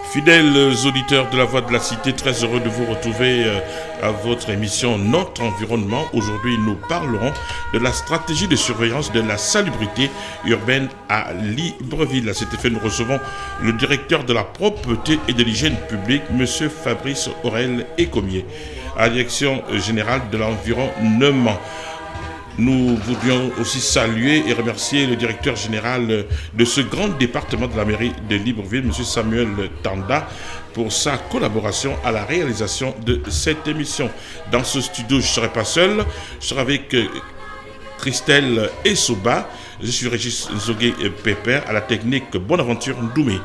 Fidèles auditeurs de la Voix de la Cité, très heureux de vous retrouver à votre émission Notre Environnement. Aujourd'hui, nous parlerons de la stratégie de surveillance de la salubrité urbaine à Libreville. À cet effet, nous recevons le directeur de la propreté et de l'hygiène publique, M. Fabrice Aurel Ecomier, à la direction générale de l'environnement. Nous voudrions aussi saluer et remercier le directeur général de ce grand département de la mairie de Libreville, M. Samuel Tanda, pour sa collaboration à la réalisation de cette émission. Dans ce studio, je ne serai pas seul, je serai avec Christelle Essoba, je suis Régis Nzogé Pépère, à la technique Bonaventure Ndoumé.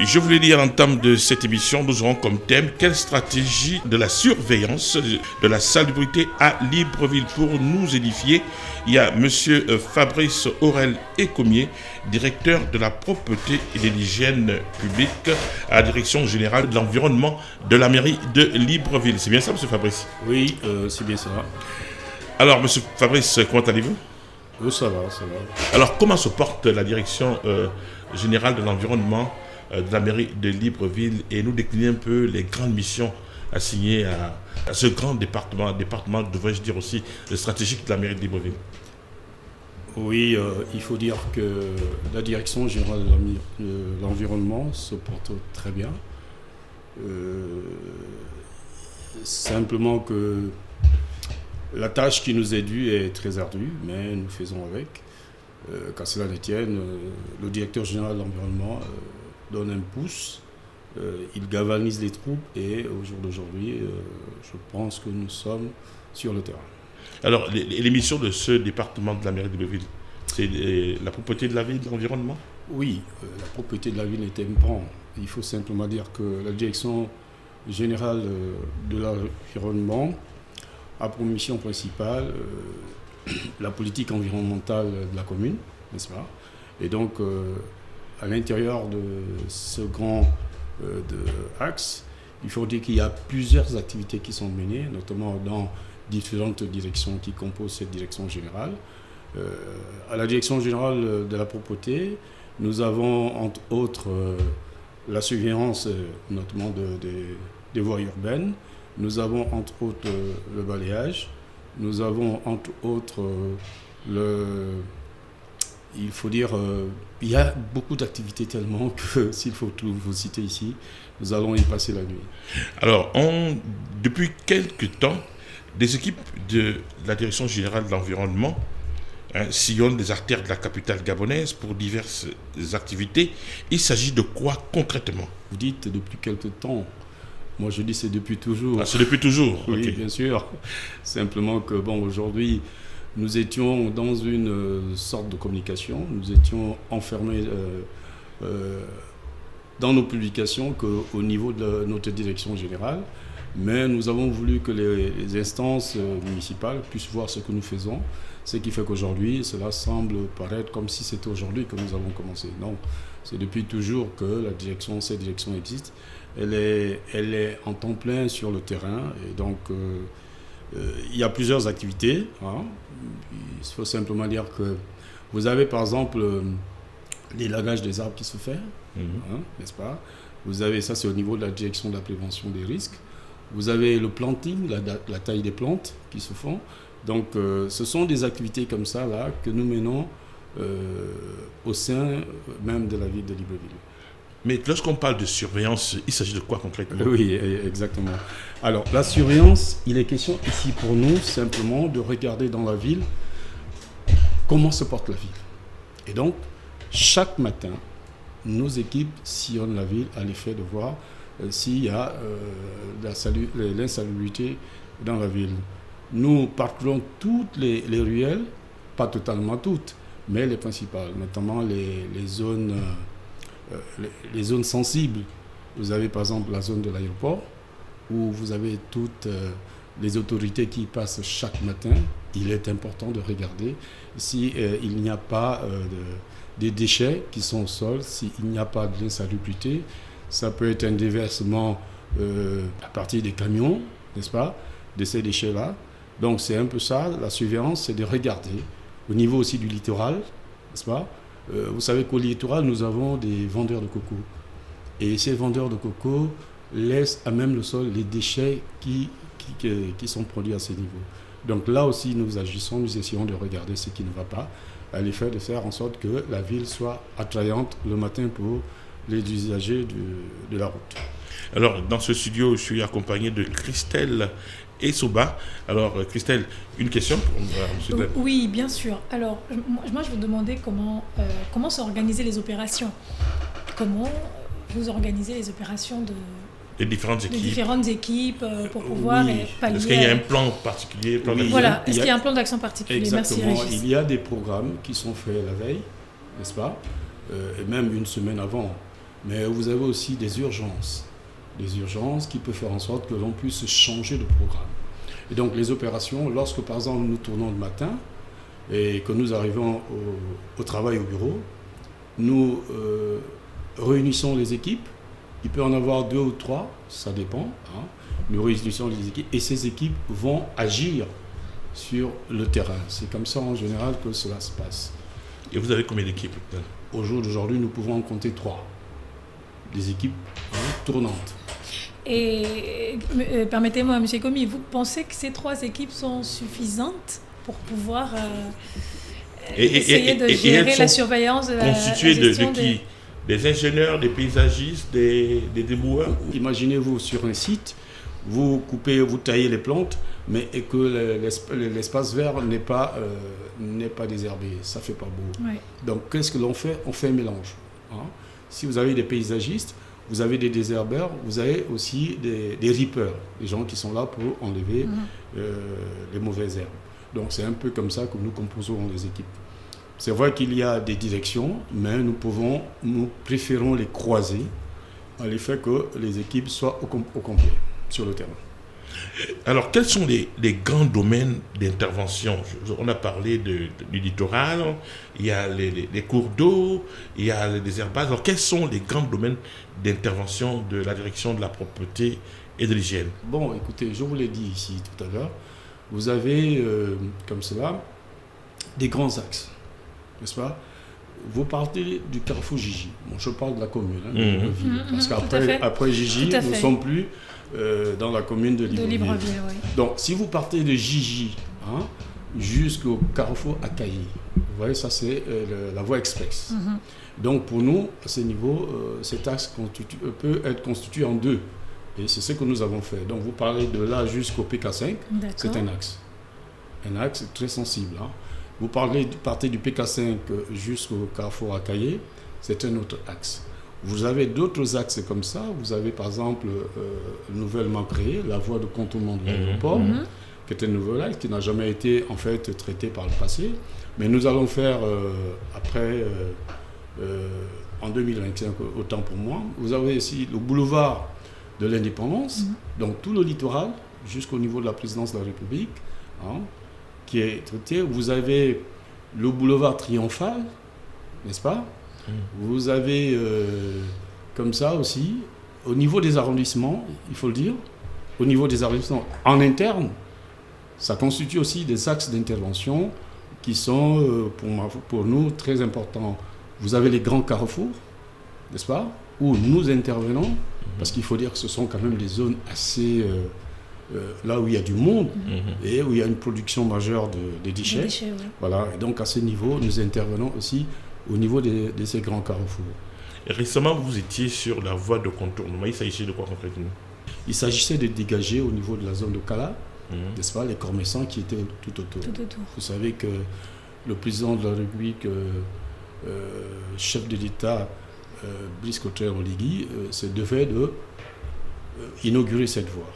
Je vous l'ai dit à l'entame de cette émission, nous aurons comme thème quelle stratégie de la surveillance de la salubrité à Libreville. Pour nous édifier, il y a M. Fabrice Aurel Ecomier, directeur de la propreté et de l'hygiène publique à la direction générale de l'environnement de la mairie de Libreville. C'est bien ça, M. Fabrice? Oui, c'est bien ça. Alors, M. Fabrice, comment allez-vous? Ça va, ça va. Alors, comment se porte la direction générale de l'environnement de la mairie de Libreville, et nous décliner un peu les grandes missions assignées à ce grand département, devrais-je dire aussi, stratégique de la mairie de Libreville? Oui, il faut dire que la direction générale de l'environnement se porte très bien. Simplement que la tâche qui nous est due est très ardue, mais nous faisons avec. Qu'à cela ne tienne, le directeur général de l'environnement donne un pouce, il galvanise les troupes, et au jour d'aujourd'hui, je pense que nous sommes sur le terrain. Alors, les missions de ce département de la mairie de Libreville, c'est la propreté de la ville, de l'environnement? Oui, la propreté de la ville est un pan. Il faut simplement dire que la direction générale de l'environnement a pour mission principale la politique environnementale de la commune, n'est-ce pas? Et donc, à l'intérieur de ce grand axe, il faut dire qu'il y a plusieurs activités qui sont menées, notamment dans différentes directions qui composent cette direction générale. À la direction générale de la propreté, nous avons entre autres la surveillance notamment des voies urbaines, nous avons entre autres le balayage, nous avons entre autres il faut dire, il y a beaucoup d'activités tellement que s'il faut tout vous citer ici, nous allons y passer la nuit. Alors, depuis quelques temps, des équipes de la Direction générale de l'environnement sillonnent les artères de la capitale gabonaise pour diverses activités. Il s'agit de quoi concrètement? Vous dites depuis quelques temps. Moi, je dis c'est depuis toujours. Ah, c'est depuis toujours? Oui, okay. Bien sûr. Simplement que, aujourd'hui, nous étions dans une sorte de communication. Nous étions enfermés dans nos publications qu'au niveau de notre direction générale. Mais nous avons voulu que les instances municipales puissent voir ce que nous faisons. Ce qui fait qu'aujourd'hui, cela semble paraître comme si c'était aujourd'hui que nous avons commencé. Non, c'est depuis toujours que cette direction existe. Elle est en temps plein sur le terrain. Et donc, il y a plusieurs activités. Il faut simplement dire que vous avez par exemple l'élagage des arbres qui se fait, n'est-ce pas? Vous avez, ça c'est au niveau de la direction de la prévention des risques. Vous avez le planting, la taille des plantes qui se font. Donc ce sont des activités comme ça là, que nous menons au sein même de la ville de Libreville. Mais lorsqu'on parle de surveillance, il s'agit de quoi concrètement? Oui, exactement. Alors, la surveillance, il est question ici pour nous simplement de regarder dans la ville comment se porte la ville. Et donc, chaque matin, nos équipes sillonnent la ville à l'effet de voir s'il y a l'insalubrité dans la ville. Nous parcourons toutes les ruelles, pas totalement toutes, mais les principales, notamment les zones sensibles. Vous avez par exemple la zone de l'aéroport, où vous avez toutes les autorités qui passent chaque matin. Il est important de regarder s'il n'y a pas des déchets qui sont au sol, s'il n'y a pas de l'insalubrité. Ça peut être un déversement à partir des camions, n'est-ce pas, de ces déchets-là. Donc c'est un peu ça, la surveillance, c'est de regarder au niveau aussi du littoral, n'est-ce pas. Vous savez qu'au littoral, nous avons des vendeurs de coco. Et ces vendeurs de coco laissent à même le sol les déchets qui sont produits à ces niveaux. Donc là aussi, nous agissons, nous essayons de regarder ce qui ne va pas, à l'effet de faire en sorte que la ville soit attrayante le matin pour les usagers de la route. Alors, dans ce studio, je suis accompagné de Christelle et Souba. Alors, Christelle, une question pour M. Del. Oui, bien sûr. Alors, moi, je vous demandais comment sont organisées les opérations. Comment vous organisez les opérations des différentes équipes pour pouvoir pallier. Est-ce qu'il y a un plan particulier Voilà, est-ce qu'il y a un plan d'action particulier? Exactement. Merci, Régis. Il y a des programmes qui sont faits la veille, n'est-ce pas, et même une semaine avant. Mais vous avez aussi des urgences qui peuvent faire en sorte que l'on puisse changer de programme. Et donc les opérations, lorsque par exemple nous tournons le matin et que nous arrivons au travail au bureau, nous réunissons les équipes. Il peut en avoir 2 ou 3, ça dépend. Nous réunissons les équipes et ces équipes vont agir sur le terrain. C'est comme ça en général que cela se passe. Et vous avez combien d'équipes? Au jour d'aujourd'hui, nous pouvons en compter 3. Des équipes tournantes. Et permettez-moi, M. Komi, vous pensez que ces 3 équipes sont suffisantes pour pouvoir essayer de gérer la surveillance de la constituées gestion de qui? Des ingénieurs, des paysagistes, des déboueurs? Imaginez-vous sur un site, vous taillez les plantes, mais que l'espace vert n'est pas désherbé. Ça ne fait pas beau. Oui. Donc, qu'est-ce que l'on fait? On fait un mélange. Si vous avez des paysagistes, vous avez des désherbeurs, vous avez aussi des reapers, des gens qui sont là pour enlever les mauvaises herbes. Donc, c'est un peu comme ça que nous composons les équipes. C'est vrai qu'il y a des directions, mais nous préférons les croiser à l'effet que les équipes soient au complet sur le terrain. Alors, quels sont les grands domaines d'intervention? On a parlé du littoral, il y a les cours d'eau, il y a les désherbages. Alors, quels sont les grands domaines d'intervention de la direction de la propreté et de l'hygiène? Bon, écoutez, je vous l'ai dit ici tout à l'heure, vous avez, comme cela, des grands axes. N'est-ce pas? Vous partez du carrefour Gigi. Bon, je parle de la commune, de Libreville. Parce qu'après Gigi, nous ne sommes plus dans la commune de Libreville. Oui. Donc, si vous partez de Gigi jusqu'au carrefour Akaï, vous voyez, ça c'est la voie express. Donc, pour nous, à ce niveau, cet axe peut être constitué en 2. Et c'est ce que nous avons fait. Donc, vous parlez de là jusqu'au PK5, c'est un axe. Un axe très sensible. Vous partez du PK5 jusqu'au carrefour Akaye, c'est un autre axe. Vous avez d'autres axes comme ça. Vous avez par exemple nouvellement créé la voie de contournement de l'aéroport, qui est un nouvel axe qui n'a jamais été en fait traité par le passé. Mais nous allons faire après, en 2025, autant pour moi. Vous avez aussi le boulevard de l'Indépendance, donc tout le littoral jusqu'au niveau de la présidence de la République, qui est traité. Vous avez le boulevard Triomphal, n'est-ce pas? Vous avez comme ça aussi, au niveau des arrondissements, il faut le dire, au niveau des arrondissements en interne, ça constitue aussi des axes d'intervention qui sont pour nous très importants. Vous avez les grands carrefours, n'est-ce pas? Où nous intervenons, parce qu'il faut dire que ce sont quand même des zones assez... là où il y a du monde et où il y a une production majeure de déchets. Oui. Voilà. Et donc à ce niveau, nous intervenons aussi au niveau de ces grands carrefours. Récemment, vous étiez sur la voie de contournement. Il s'agissait de quoi concrètement? Il s'agissait de dégager au niveau de la zone de Cala, n'est-ce pas, les commerçants qui étaient tout autour. Vous savez que le président de la République, chef de l'État, Brice Clotaire Oligui, se devait d'inaugurer cette voie.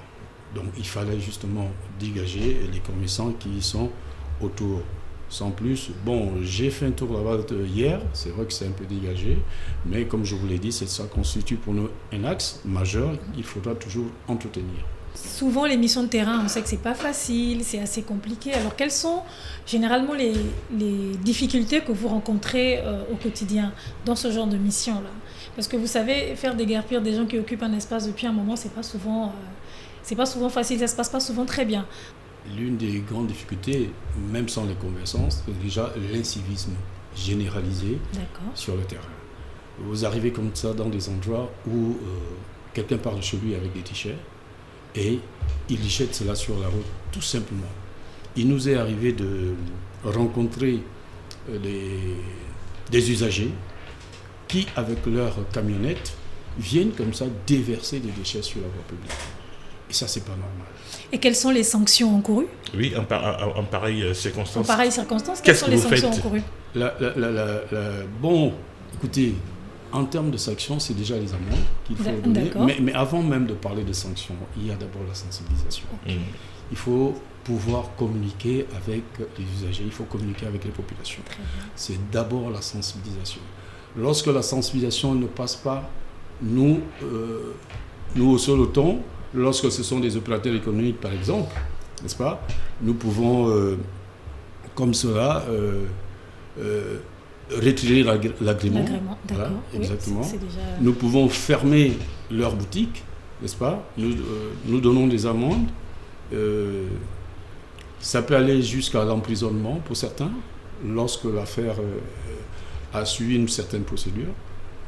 Donc il fallait justement dégager les commerçants qui sont autour. Sans plus, bon, j'ai fait un tour là-bas hier, c'est vrai que c'est un peu dégagé, mais comme je vous l'ai dit, ça constitue pour nous un axe majeur qu'il faudra toujours entretenir. Souvent, les missions de terrain, on sait que c'est pas facile, c'est assez compliqué. Alors, quelles sont généralement les difficultés que vous rencontrez au quotidien dans ce genre de mission-là? Parce que vous savez, faire déguerpir des gens qui occupent un espace depuis un moment, c'est pas souvent facile, ça se passe pas souvent très bien. L'une des grandes difficultés, même sans les commerçants, c'est déjà l'incivisme généralisé sur le terrain. Vous arrivez comme ça dans des endroits où quelqu'un part de chez lui avec des déchets et il jette cela sur la route, tout simplement. Il nous est arrivé de rencontrer des usagers qui, avec leur camionnette, viennent comme ça déverser des déchets sur la voie publique. Et ça, c'est pas normal. Et quelles sont les sanctions encourues? Oui, en pareille circonstance. En pareille circonstance, quelles sont les sanctions encourues? Bon, écoutez, en termes de sanctions, c'est déjà les amendes qu'il faut donner. Mais avant même de parler de sanctions, il y a d'abord la sensibilisation. Il faut pouvoir communiquer avec les usagers, il faut communiquer avec les populations. C'est d'abord la sensibilisation. Lorsque la sensibilisation ne passe pas, nous haussons le ton. Lorsque ce sont des opérateurs économiques, par exemple, n'est-ce pas, nous pouvons, comme cela, retirer l'agrément. Voilà, exactement. Oui, déjà... Nous pouvons fermer leur boutique, n'est-ce pas. Nous donnons des amendes. Ça peut aller jusqu'à l'emprisonnement pour certains, lorsque l'affaire a suivi une certaine procédure.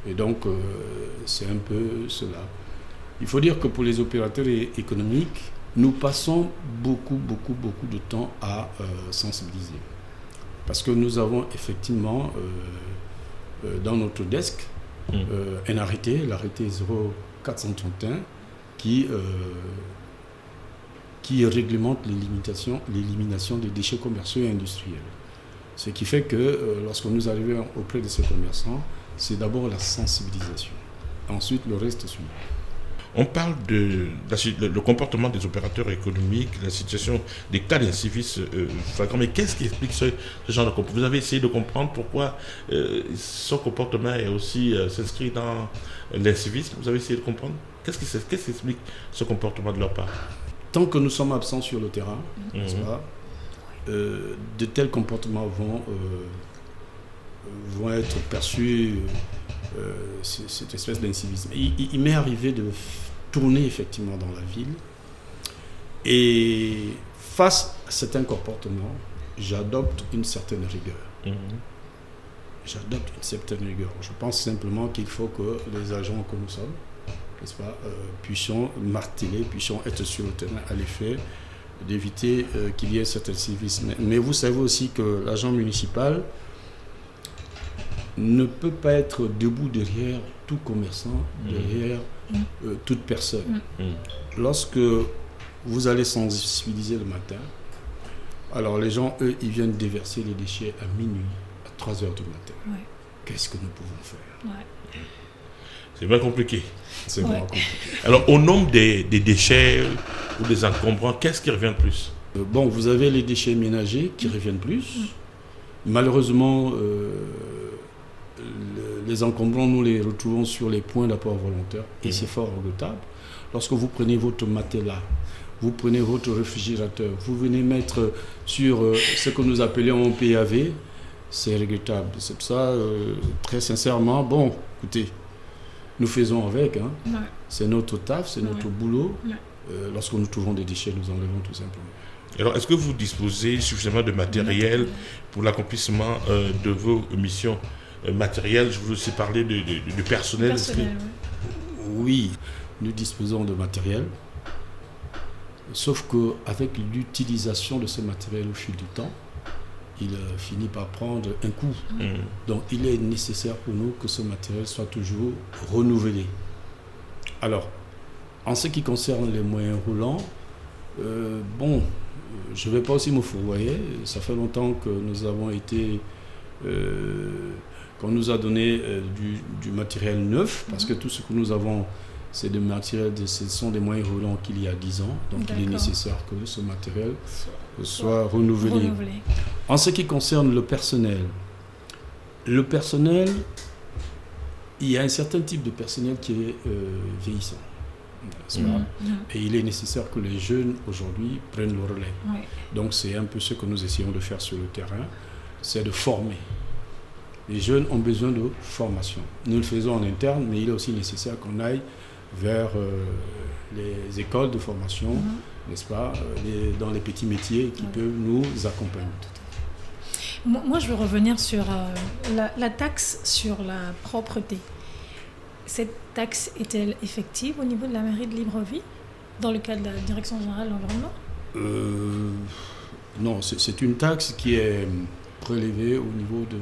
Et donc, c'est un peu cela. Il faut dire que pour les opérateurs économiques, nous passons beaucoup de temps à sensibiliser. Parce que nous avons effectivement dans notre desk un arrêté, l'arrêté 0431, qui réglemente l'élimination des déchets commerciaux et industriels. Ce qui fait que lorsque nous arrivons auprès de ces commerçants, c'est d'abord la sensibilisation. Ensuite, le reste suit. On parle le comportement des opérateurs économiques, la situation des cas d'incivisme flagrant. Mais qu'est-ce qui explique ce genre de comportement? Vous avez essayé de comprendre pourquoi son comportement est aussi s'inscrit dans l'incivisme? Vous avez essayé de comprendre? Qu'est-ce qui explique ce comportement de leur part? Tant que nous sommes absents sur le terrain, n'est-ce pas, de tels comportements vont être perçus, cette espèce d'incivisme. Il m'est arrivé de tourner effectivement dans la ville et face à certains comportements, j'adopte une certaine rigueur. Je pense simplement qu'il faut que les agents que nous sommes, n'est-ce pas, puissions marteler, puissions être sur le terrain à l'effet d'éviter qu'il y ait cet incivisme. Mais vous savez aussi que l'agent municipal ne peut pas être debout derrière tout commerçant, derrière toute personne. Lorsque vous allez sensibiliser le matin, alors les gens, eux, ils viennent déverser les déchets à minuit, à 3 heures du matin. Qu'est-ce que nous pouvons faire? C'est bien compliqué. C'est vraiment compliqué. Alors, au nombre des déchets ou des encombrants, qu'est-ce qui revient le plus? Bon, vous avez les déchets ménagers qui reviennent plus. Malheureusement, les encombrants, nous les retrouvons sur les points d'apport volontaire et c'est fort regrettable. Lorsque vous prenez votre matelas, vous prenez votre réfrigérateur, vous venez mettre sur ce que nous appelons PAV, c'est regrettable. C'est pour ça, très sincèrement, bon, écoutez, nous faisons avec, c'est notre taf, c'est notre boulot. Lorsque nous trouvons des déchets, nous enlevons tout simplement. Alors, est-ce que vous disposez suffisamment de matériel pour l'accomplissement de vos missions matérielles? Je vous ai parlé de personnel. Oui, nous disposons de matériel. Sauf qu'avec l'utilisation de ce matériel au fil du temps, il finit par prendre un coup. Donc il est nécessaire pour nous que ce matériel soit toujours renouvelé. Alors, en ce qui concerne les moyens roulants, je ne vais pas aussi me fourvoyer. Ça fait longtemps que nous avons été... qu'on nous a donné du matériel neuf, parce que tout ce que nous avons, c'est des matériels, ce sont des moyens roulants qu'il y a 10 ans. Donc il est nécessaire que ce matériel soit renouvelé. En ce qui concerne le personnel, il y a un certain type de personnel qui est vieillissant. Et il est nécessaire que les jeunes aujourd'hui prennent le relais. Donc c'est un peu ce que nous essayons de faire sur le terrain, c'est de former. Les jeunes ont besoin de formation. Nous le faisons en interne, mais il est aussi nécessaire qu'on aille vers les écoles de formation, n'est-ce pas, dans les petits métiers qui peuvent nous accompagner. Moi, je veux revenir sur la taxe sur la propreté. Cette taxe est-elle effective au niveau de la mairie de Libreville, dans le cadre de la Direction générale de l'environnement ? Non, c'est une taxe qui est prélevée au niveau de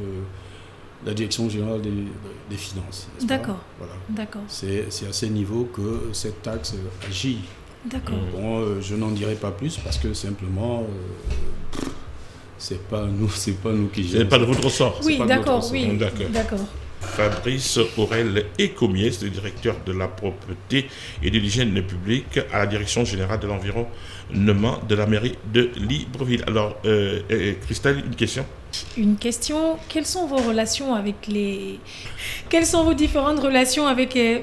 la Direction générale des finances. D'accord. Voilà. D'accord. C'est à ce niveau que cette taxe agit. D'accord. Bon, je n'en dirai pas plus parce que simplement, c'est pas nous qui gérons. C'est pas de votre ressort. Oui, d'accord. Oui, d'accord. Fabrice Aurel Ecomier, le directeur de la propreté et de l'hygiène publique à la Direction générale de l'environnement de la mairie de Libreville. Alors, Christelle, une question ? Une question. Quelles sont vos relations avec Quelles sont vos différentes relations avec les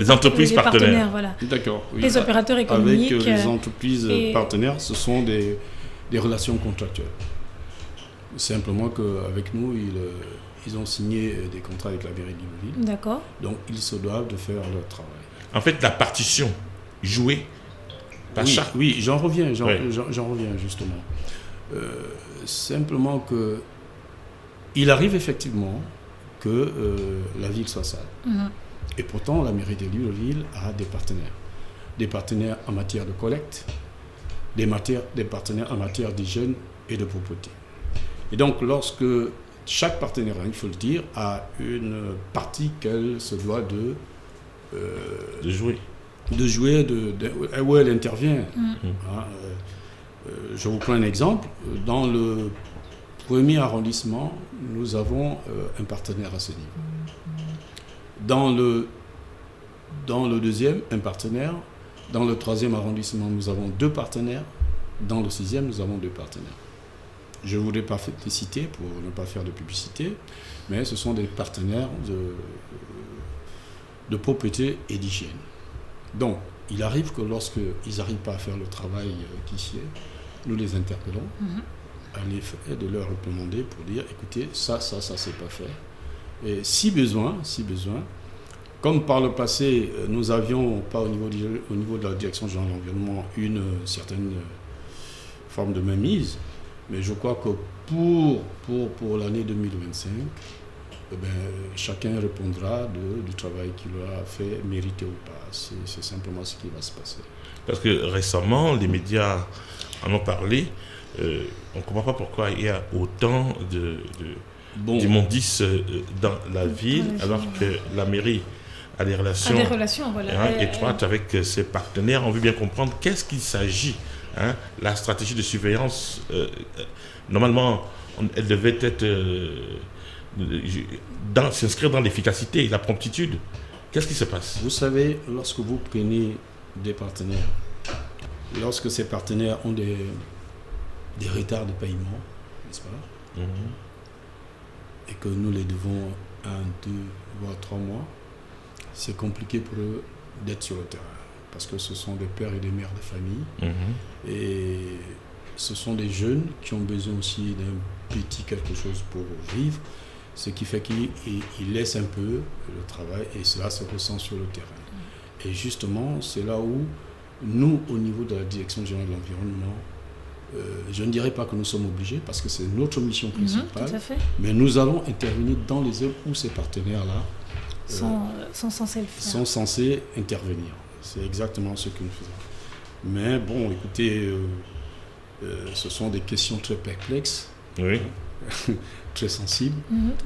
entreprises partenaires, voilà. D'accord. Oui. Les opérateurs économiques. Avec les entreprises partenaires, ce sont des relations contractuelles. Simplement qu'avec nous, ils ont signé des contrats avec la mairie de Libreville. D'accord. Donc, ils se doivent de faire leur travail. En fait, la partition jouée par chaque... Oui, j'en reviens justement. Simplement que il arrive effectivement que la ville soit sale. Et pourtant, la mairie de Libreville a des partenaires. Des partenaires en matière de collecte, des partenaires en matière d'hygiène et de propreté. Et donc, lorsque chaque partenaire, il faut le dire, a une partie qu'elle se doit de jouer. Où elle intervient. Je vous prends un exemple. Dans le premier arrondissement, nous avons un partenaire à ce niveau. Dans le deuxième, un partenaire. Dans le troisième arrondissement, nous avons 2 partenaires. Dans le 6e, nous avons 2 partenaires. Je ne voudrais pas les citer pour ne pas faire de publicité, mais ce sont des partenaires de propreté et d'hygiène. Donc, il arrive que lorsqu'ils n'arrivent pas à faire le travail qui s'y est, nous les interpellons à l'effet de leur demander pour dire, écoutez, ça, c'est pas fait. Et si besoin, comme par le passé, nous avions, pas au niveau de la Direction générale de l'environnement, une certaine forme de mainmise, mais je crois que pour l'année 2025, chacun répondra du travail qu'il aura fait, mérité ou pas. C'est simplement ce qui va se passer. Parce que récemment, les médias en ont parlé. On ne comprend pas pourquoi il y a autant d'immondices dans la ville, alors que la mairie a des relations étroites avec ses partenaires. On veut bien comprendre qu'est-ce qu'il s'agit. La stratégie de surveillance, normalement, elle devait être s'inscrire dans l'efficacité et la promptitude. Qu'est-ce qui se passe ? Vous savez, lorsque vous prenez des partenaires, lorsque ces partenaires ont des retards de paiement, n'est-ce pas ? Et que nous les devons 1, 2, voire 3 mois, c'est compliqué pour eux d'être sur le terrain. Parce que ce sont des pères et des mères de famille. Et ce sont des jeunes qui ont besoin aussi d'un petit quelque chose pour vivre. Ce qui fait qu'ils laissent un peu le travail et cela se ressent sur le terrain. Et justement, c'est là où nous, au niveau de la Direction générale de l'environnement, je ne dirais pas que nous sommes obligés parce que c'est notre mission principale, mais nous allons intervenir dans les œuvres où ces partenaires-là sont censés le faire. Sont censés intervenir. C'est exactement ce que nous faisons. Mais bon, écoutez, ce sont des questions très perplexes. Oui. très sensible.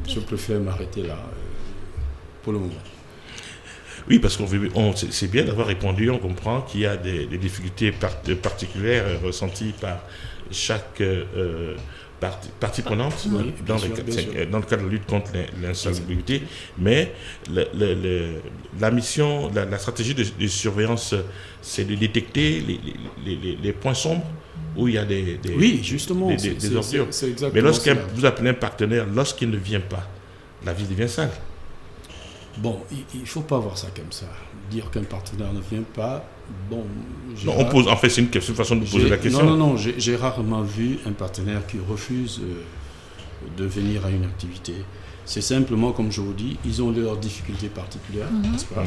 Je préfère m'arrêter là pour le moment. Oui, parce c'est bien d'avoir répondu, on comprend qu'il y a des difficultés particulières ressenties par chaque partie prenante dans le cadre de la lutte contre l'insalubrité, mais la mission, la stratégie de surveillance, c'est de détecter les points sombres où il y a des ordures. Mais vous appelez un partenaire, lorsqu'il ne vient pas, la ville devient sale. Bon, il ne faut pas voir ça comme ça. Dire qu'un partenaire ne vient pas, bon... c'est une façon de poser la question. Non, j'ai rarement vu un partenaire qui refuse de venir à une activité. C'est simplement, comme je vous dis, ils ont leurs difficultés particulières, n'est-ce pas?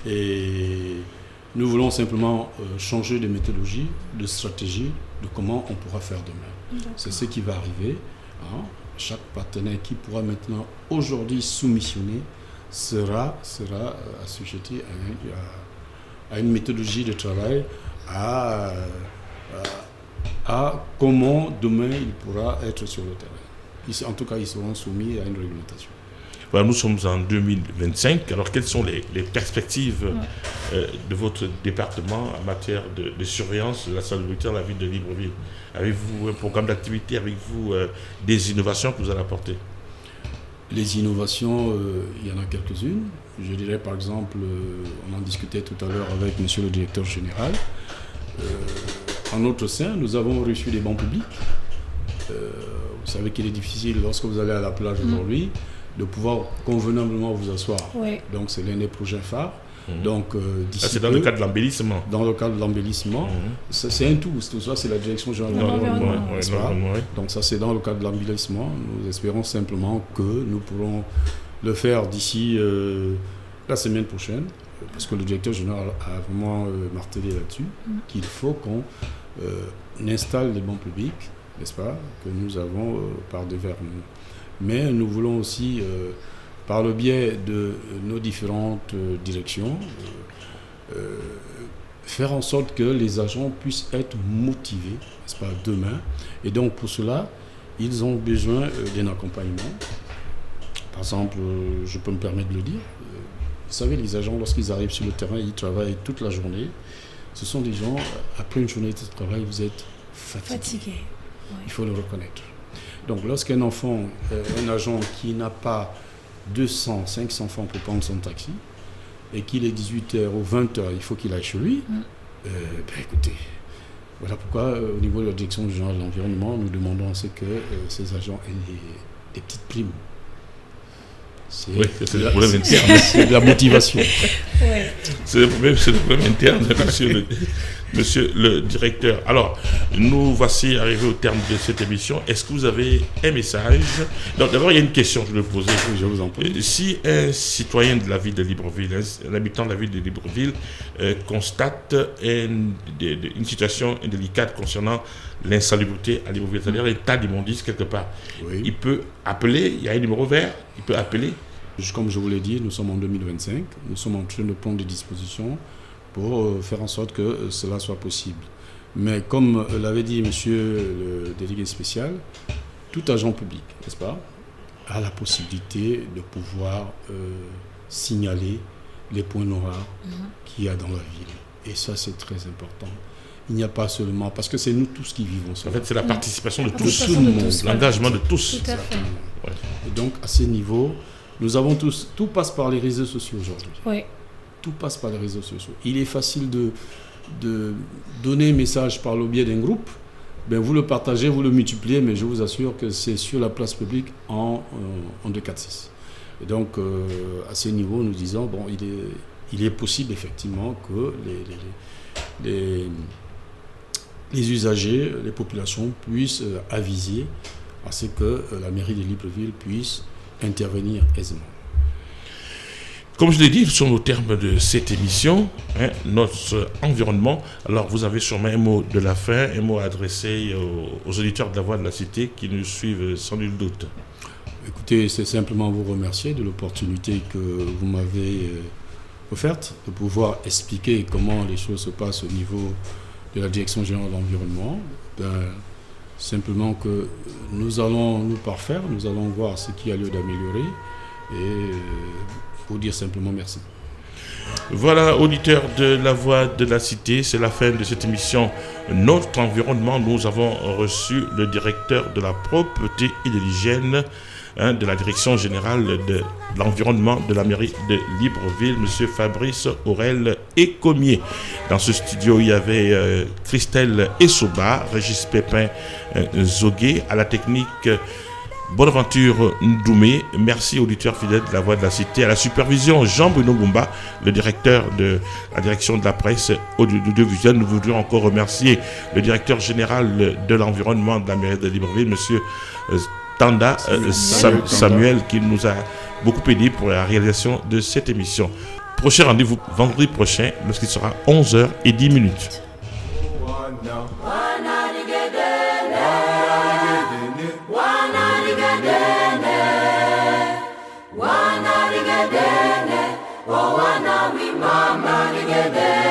Et nous voulons simplement changer de méthodologie, de stratégie, de comment on pourra faire demain. C'est ce qui va arriver. Chaque partenaire qui pourra maintenant, aujourd'hui, soumissionner, sera assujetti à une méthodologie de travail, à comment demain il pourra être sur le terrain. En tout cas, ils seront soumis à une réglementation. Voilà, nous sommes en 2025. Alors, quelles sont les perspectives de votre département en matière de surveillance de la salubrité dans la ville de Libreville? Avez-vous un programme d'activité? Avez-vous des innovations que vous allez apporter? Les innovations, il y en a quelques-unes. Je dirais par exemple, on en discutait tout à l'heure avec monsieur le directeur général. En notre sein, nous avons reçu des bancs publics. Vous savez qu'il est difficile, lorsque vous allez à la plage aujourd'hui, de pouvoir convenablement vous asseoir. Donc c'est l'un des projets phares. Donc, c'est dans le cadre de l'embellissement. Dans le cadre de l'embellissement, c'est un tout ça, c'est la direction générale de l'environnement. Donc ça, c'est dans le cadre de l'embellissement. Nous espérons simplement que nous pourrons le faire d'ici la semaine prochaine, parce que le directeur général a vraiment martelé là-dessus, qu'il faut qu'on installe les bancs publics, n'est-ce pas, que nous avons par devers nous. Mais nous voulons aussi... par le biais de nos différentes directions, faire en sorte que les agents puissent être motivés, n'est-ce pas, demain. Et donc pour cela, ils ont besoin d'un accompagnement. Par exemple, je peux me permettre de le dire, vous savez, les agents, lorsqu'ils arrivent sur le terrain, ils travaillent toute la journée. Ce sont des gens, après une journée de travail, vous êtes fatigués. Il faut le reconnaître. Donc lorsqu'un enfant, un agent qui n'a pas 200, 500 francs pour prendre son taxi, et qu'il est 18h ou 20h, il faut qu'il aille chez lui, écoutez, voilà pourquoi au niveau de la direction générale de l'environnement, nous demandons à ce que ces agents aient des petites primes. C'est le problème interne. C'est de la motivation. C'est le problème interne, monsieur le directeur. Alors, nous voici arrivés au terme de cette émission. Est-ce que vous avez un message? Donc, d'abord, il y a une question que je vais poser. Je vous en prie. Si un citoyen de la ville de Libreville, un habitant de la ville de Libreville, constate une situation délicate concernant l'insalubrité à Libreville, c'est-à-dire l'état d'immondice quelque part, il peut appeler, il y a un numéro vert, il peut appeler. Comme je vous l'ai dit, nous sommes en 2025, nous sommes en train de prendre des dispositions pour faire en sorte que cela soit possible. Mais comme l'avait dit monsieur le délégué spécial, tout agent public, n'est-ce pas, a la possibilité de pouvoir signaler les points noirs qu'il y a dans la ville. Et ça, c'est très important. Il n'y a pas seulement... Parce que c'est nous tous qui vivons ça. En fait, c'est la participation de tous, l'engagement de tous. Ouais. Et donc, à ce niveau, nous avons tous... Tout passe par les réseaux sociaux aujourd'hui. Oui. Tout passe par les réseaux sociaux. Il est facile de donner un message par le biais d'un groupe. Ben, vous le partagez, vous le multipliez, mais je vous assure que c'est sur la place publique en 246. Et donc, à ce niveau, nous disons, bon, il est possible effectivement que les usagers, les populations puissent aviser à ce que la mairie de Libreville puisse intervenir aisément. Comme je l'ai dit, nous sommes au terme de cette émission, notre environnement. Alors, vous avez sûrement un mot de la fin, un mot adressé aux auditeurs de la Voix de la Cité qui nous suivent sans nul doute. Écoutez, c'est simplement vous remercier de l'opportunité que vous m'avez offerte de pouvoir expliquer comment les choses se passent au niveau de la Direction générale de l'environnement. Simplement que nous allons nous parfaire, nous allons voir ce qu'il y a lieu d'améliorer et pour dire simplement merci. Voilà, auditeurs de la Voix de la Cité, c'est la fin de cette émission Notre Environnement. Nous avons reçu le directeur de la propreté et de l'hygiène de la direction générale de l'environnement de la mairie de Libreville, M. Fabrice Aurel Ecomier. Dans ce studio, il y avait Christelle Essoba, Régis Pépin Zogué, à la technique Bonaventure Ndoumé. Merci auditeurs fidèles de la Voix de la Cité. À la supervision, Jean-Bruno Boumba, le directeur de la direction de la presse audiovisuelle. Nous voudrions encore remercier le directeur général de l'environnement de la mairie de Libreville, M. Tanda Samuel, qui nous a beaucoup aidé pour la réalisation de cette émission. Prochain rendez-vous vendredi prochain, lorsqu'il sera 11h10. Wana rigedene, oh wana we mama rigedene.